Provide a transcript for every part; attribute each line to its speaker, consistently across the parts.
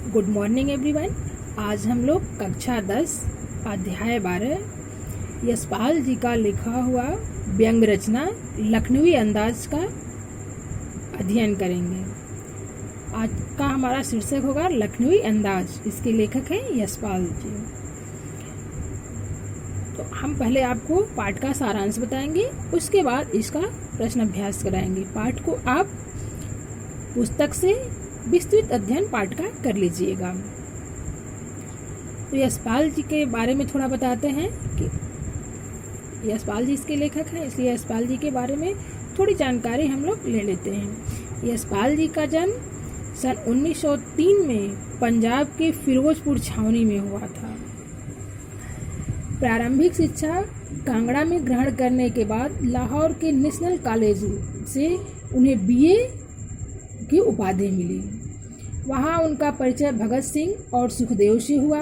Speaker 1: Good morning everyone. आज हम लोग कक्षा 10 अध्याय 12 यशपाल जी का लिखा हुआ व्यंग रचना लखनवी अंदाज का अध्ययन करेंगे। आज का हमारा शीर्षक होगा लखनवी अंदाज। इसके लेखक हैं यशपाल जी। तो हम पहले आपको पाठ का सारांश बताएंगे, उसके बाद इसका प्रश्न अभ्यास कराएंगे। पाठ को आप पुस्तक से विस्तृत अध्ययन पाठ का कर लीजिएगा। तो यशपाल जी के बारे में थोड़ा बताते हैं कि यशपाल जी इसके लेखक हैं, इसलिए यशपाल जी के बारे में थोड़ी जानकारी हम लोग ले लेते हैं। यशपाल जी का जन्म सन 1903 में पंजाब के फिरोजपुर छावनी में हुआ था। प्रारंभिक शिक्षा कांगड़ा में ग्रहण करने के बाद लाहौर के नेशनल कॉलेज से उन्हें बीए की उपाधि मिली। वहाँ उनका परिचय भगत सिंह और सुखदेव से हुआ।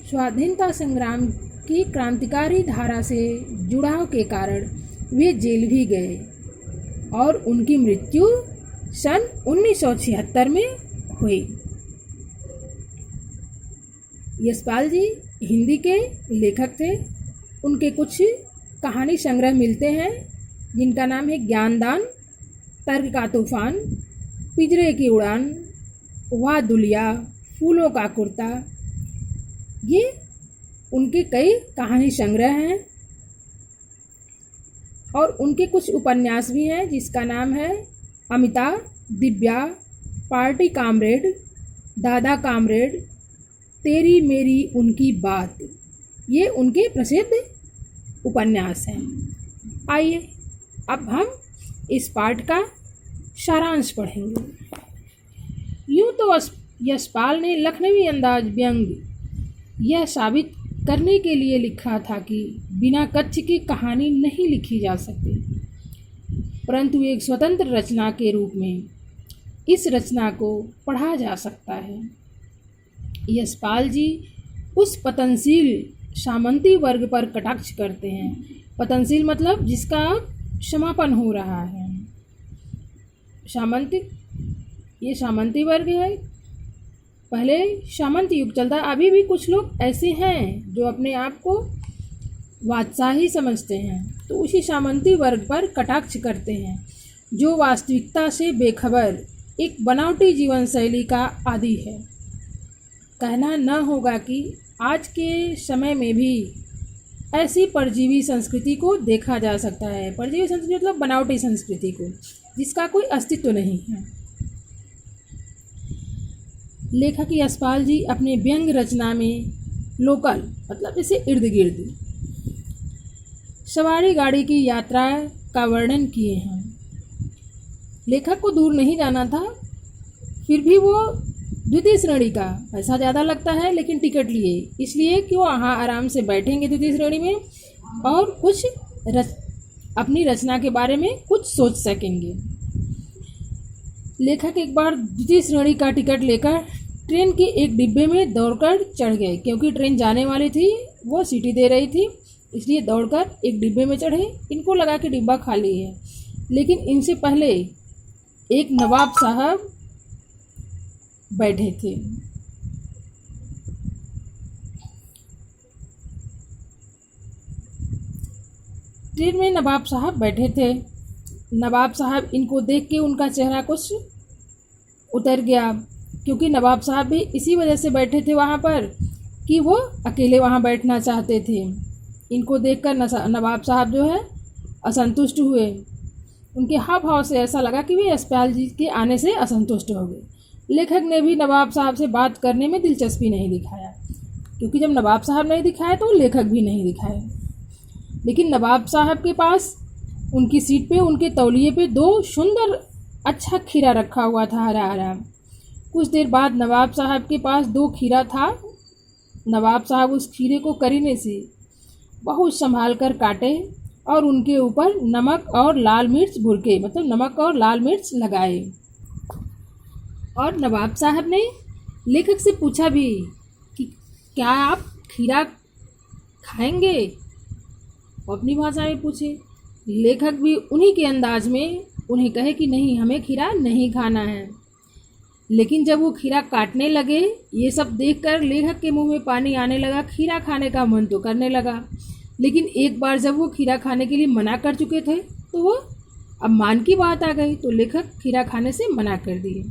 Speaker 1: स्वाधीनता संग्राम की क्रांतिकारी धारा से जुड़ाव के कारण वे जेल भी गए और उनकी मृत्यु सन 1976 में हुई। यशपाल जी हिंदी के लेखक थे। उनके कुछ कहानी संग्रह मिलते हैं जिनका नाम है ज्ञानदान, तर्क का तूफान, पिंजरे की उड़ान, वाह दुलिया, फूलों का कुर्ता। ये उनके कई कहानी संग्रह हैं और उनके कुछ उपन्यास भी हैं जिसका नाम है अमिता, दिव्या, पार्टी कामरेड, दादा कामरेड, तेरी मेरी उनकी बात। ये उनके प्रसिद्ध उपन्यास हैं। आइए अब हम इस पाठ का सारांश पढ़ेंगे। यूँ तो यशपाल ने लखनवी अंदाज व्यंग यह साबित करने के लिए लिखा था कि बिना कच्च की कहानी नहीं लिखी जा सकती, परंतु एक स्वतंत्र रचना के रूप में इस रचना को पढ़ा जा सकता है। यशपाल जी उस पतनशील सामंती वर्ग पर कटाक्ष करते हैं। पतनशील मतलब जिसका समापन हो रहा है। सामंती, ये सामंती वर्ग है। पहले सामंत युग चलता, अभी भी कुछ लोग ऐसे हैं जो अपने आप को बादशाही समझते हैं, तो उसी सामंती वर्ग पर कटाक्ष करते हैं जो वास्तविकता से बेखबर एक बनावटी जीवन शैली का आदी है। कहना न होगा कि आज के समय में भी ऐसी परजीवी संस्कृति को देखा जा सकता है। परजीवी संस्कृति मतलब बनावटी संस्कृति को, जिसका कोई अस्तित्व नहीं है। लेखक यशपाल जी अपने व्यंग रचना में लोकल मतलब जैसे इर्द गिर्द सवारी गाड़ी की यात्रा का वर्णन किए हैं। लेखक को दूर नहीं जाना था, फिर भी वो द्वितीय श्रेणी का पैसा ज़्यादा लगता है लेकिन टिकट लिए, इसलिए कि वो वहाँ आराम से बैठेंगे द्वितीय श्रेणी में और कुछ अपनी रचना के बारे में कुछ सोच सकेंगे। लेखक एक बार द्वितीय श्रेणी का टिकट लेकर ट्रेन के एक डिब्बे में दौड़कर चढ़ गए, क्योंकि ट्रेन जाने वाली थी, वो सीटी दे रही थी, इसलिए दौड़कर एक डिब्बे में चढ़े। इनको लगा कि डिब्बा खाली है, लेकिन इनसे पहले एक नवाब साहब बैठे थे। ट्रेन में नवाब साहब बैठे थे। नवाब साहब इनको देख के उनका चेहरा कुछ उतर गया, क्योंकि नवाब साहब भी इसी वजह से बैठे थे वहाँ पर कि वो अकेले वहाँ बैठना चाहते थे। इनको देखकर नवाब साहब जो है असंतुष्ट हुए। उनके हाव भाव से ऐसा लगा कि वे यशपाल जी के आने से असंतुष्ट हो गए। लेखक ने भी नवाब साहब से बात करने में दिलचस्पी नहीं दिखाया, क्योंकि जब नवाब साहब नहीं दिखाए तो लेखक भी नहीं दिखाए। लेकिन नवाब साहब के पास उनकी सीट पे उनके तौलिए पे दो सुंदर अच्छा खीरा रखा हुआ था, हरा हरा। कुछ देर बाद नवाब साहब के पास दो खीरा था। नवाब साहब उस खीरे को करीने से बहुत संभाल कर काटे और उनके ऊपर नमक और लाल मिर्च भुरके मतलब नमक और लाल मिर्च लगाए। और नवाब साहब ने लेखक से पूछा भी कि क्या आप खीरा खाएंगे, वो अपनी भाषा में पूछे। लेखक भी उन्हीं के अंदाज में उन्हें कहे कि नहीं, हमें खीरा नहीं खाना है। लेकिन जब वो खीरा काटने लगे, ये सब देखकर लेखक के मुंह में पानी आने लगा। खीरा खाने का मन तो करने लगा, लेकिन एक बार जब वो खीरा खाने के लिए मना कर चुके थे तो वो अब मान की बात आ गई, तो लेखक खीरा खाने से मना कर दिए।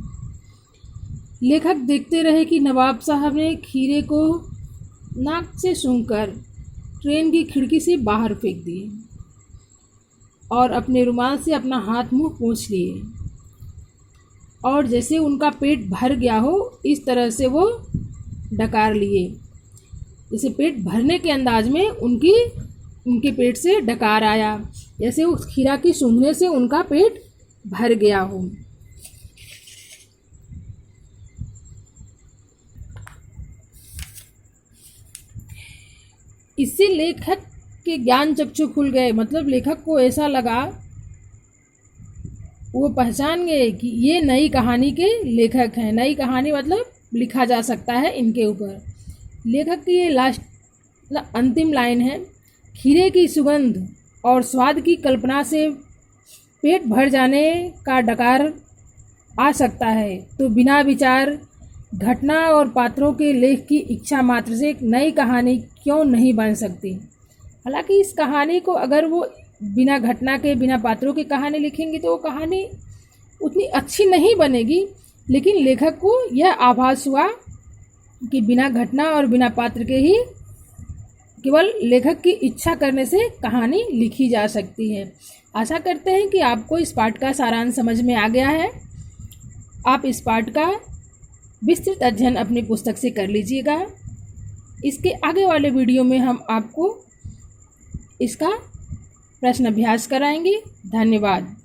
Speaker 1: लेखक देखते रहे कि नवाब साहब ने खीरे को नाक से सूंघकर ट्रेन की खिड़की से बाहर फेंक दिए और अपने रुमाल से अपना हाथ मुंह पोंछ लिए, और जैसे उनका पेट भर गया हो इस तरह से वो डकार लिए, जैसे पेट भरने के अंदाज में उनके पेट से डकार आया, जैसे उस खीरा की सूंघने से उनका पेट भर गया हो। इससे लेखक के ज्ञान चक्षु खुल गए। मतलब लेखक को ऐसा लगा, वो पहचान गए कि ये नई कहानी के लेखक हैं। नई कहानी मतलब लिखा जा सकता है इनके ऊपर। लेखक की ये लास्ट अंतिम लाइन है, खीरे की सुगंध और स्वाद की कल्पना से पेट भर जाने का डकार आ सकता है, तो बिना विचार घटना और पात्रों के लेख की इच्छा मात्र से एक नई कहानी क्यों नहीं बन सकती। हालांकि इस कहानी को अगर वो बिना घटना के, बिना पात्रों की कहानी लिखेंगे तो वो कहानी उतनी अच्छी नहीं बनेगी, लेकिन लेखक को यह आभास हुआ कि बिना घटना और बिना पात्र के ही केवल लेखक की इच्छा करने से कहानी लिखी जा सकती है। आशा करते हैं कि आपको इस पाठ का सारांश समझ में आ गया है। आप इस पाठ का विस्तृत अध्ययन अपनी पुस्तक से कर लीजिएगा। इसके आगे वाले वीडियो में हम आपको इसका प्रश्न अभ्यास कराएंगे। धन्यवाद।